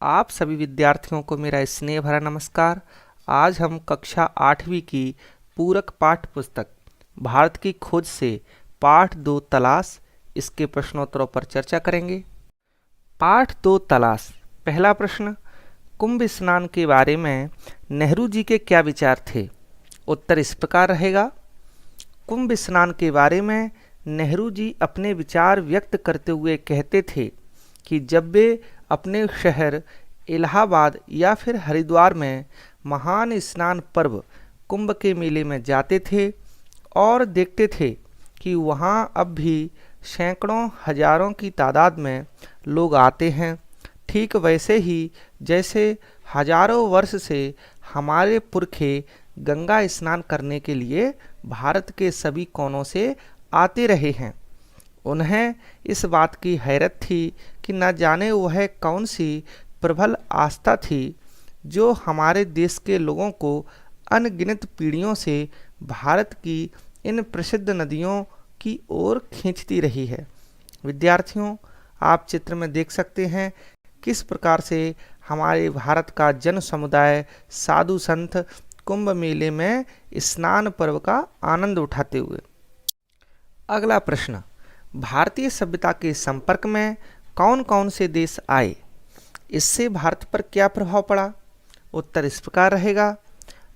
आप सभी विद्यार्थियों को मेरा स्नेह भरा नमस्कार। आज हम कक्षा 8वीं की पूरक पाठ्य पुस्तक भारत की खोज से पाठ 2 तलाश इसके प्रश्नोत्तरों पर चर्चा करेंगे। पाठ 2 तलाश। पहला प्रश्न, कुंभ स्नान के बारे में नेहरू जी के क्या विचार थे? उत्तर इस प्रकार रहेगा। कुंभ स्नान के बारे में नेहरू जी अपने विचार व्यक्त करते हुए कहते थे कि जब वे अपने शहर इलाहाबाद या फिर हरिद्वार में महान स्नान पर्व कुंभ के मेले में जाते थे और देखते थे कि वहाँ अब भी सैकड़ों हजारों की तादाद में लोग आते हैं, ठीक वैसे ही जैसे हजारों वर्ष से हमारे पुरखे गंगा स्नान करने के लिए भारत के सभी कोनों से आते रहे हैं। उन्हें इस बात की हैरत थी कि न जाने वह कौन सी प्रबल आस्था थी जो हमारे देश के लोगों को अनगिनत पीढ़ियों से भारत की इन प्रसिद्ध नदियों की ओर खींचती रही है। विद्यार्थियों, आप चित्र में देख सकते हैं किस प्रकार से हमारे भारत का जन समुदाय साधु संत कुंभ मेले में स्नान पर्व का आनंद उठाते हुए। अगला प्रश्न, भारतीय सभ्यता के संपर्क में कौन कौन से देश आए? इससे भारत पर क्या प्रभाव पड़ा? उत्तर इस प्रकार रहेगा।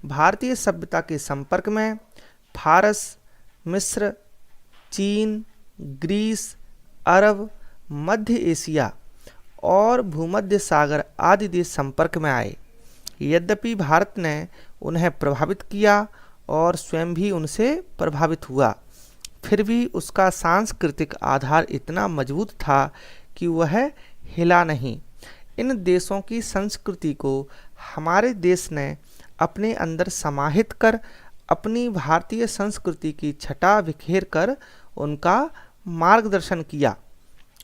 भारतीय सभ्यता के संपर्क में फारस, मिस्र, चीन, ग्रीस, अरब, मध्य एशिया और भूमध्य सागर आदि देश संपर्क में आए। यद्यपि भारत ने उन्हें प्रभावित किया और स्वयं भी उनसे प्रभावित हुआ, फिर भी उसका सांस्कृतिक आधार इतना मजबूत था कि वह हिला नहीं। इन देशों की संस्कृति को हमारे देश ने अपने अंदर समाहित कर अपनी भारतीय संस्कृति की छटा बिखेर कर उनका मार्गदर्शन किया।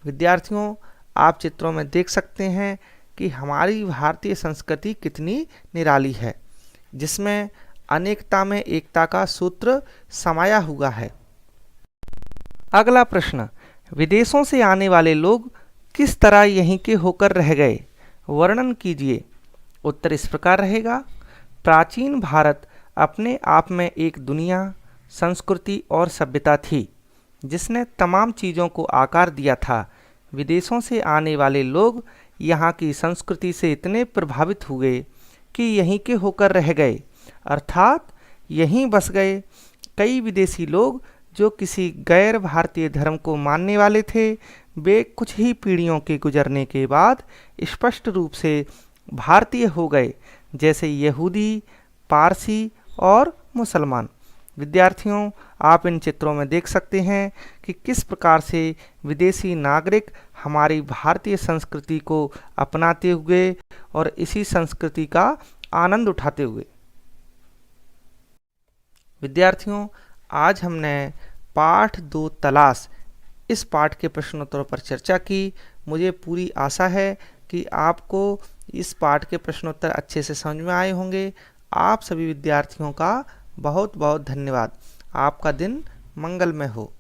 विद्यार्थियों, आप चित्रों में देख सकते हैं कि हमारी भारतीय संस्कृति कितनी निराली है, जिसमें अनेकता में एकता का सूत्र समाया हुआ है। अगला प्रश्न, विदेशों से आने वाले लोग किस तरह यहीं के होकर रह गए? वर्णन कीजिए। उत्तर इस प्रकार रहेगा। प्राचीन भारत अपने आप में एक दुनिया, संस्कृति और सभ्यता थी जिसने तमाम चीज़ों को आकार दिया था। विदेशों से आने वाले लोग यहाँ की संस्कृति से इतने प्रभावित हुए कि यहीं के होकर रह गए, अर्थात यहीं बस गए। कई विदेशी लोग जो किसी गैर भारतीय धर्म को मानने वाले थे, वे कुछ ही पीढ़ियों के गुजरने के बाद स्पष्ट रूप से भारतीय हो गए, जैसे यहूदी, पारसी और मुसलमान। विद्यार्थियों, आप इन चित्रों में देख सकते हैं कि किस प्रकार से विदेशी नागरिक हमारी भारतीय संस्कृति को अपनाते हुए और इसी संस्कृति का आनंद उठाते हुए। विद्यार्थियों, आज हमने पाठ 2 तलाश इस पाठ के प्रश्नोत्तरों पर चर्चा की। मुझे पूरी आशा है कि आपको इस पाठ के प्रश्नोत्तर अच्छे से समझ में आए होंगे। आप सभी विद्यार्थियों का बहुत बहुत धन्यवाद। आपका दिन मंगलमय हो।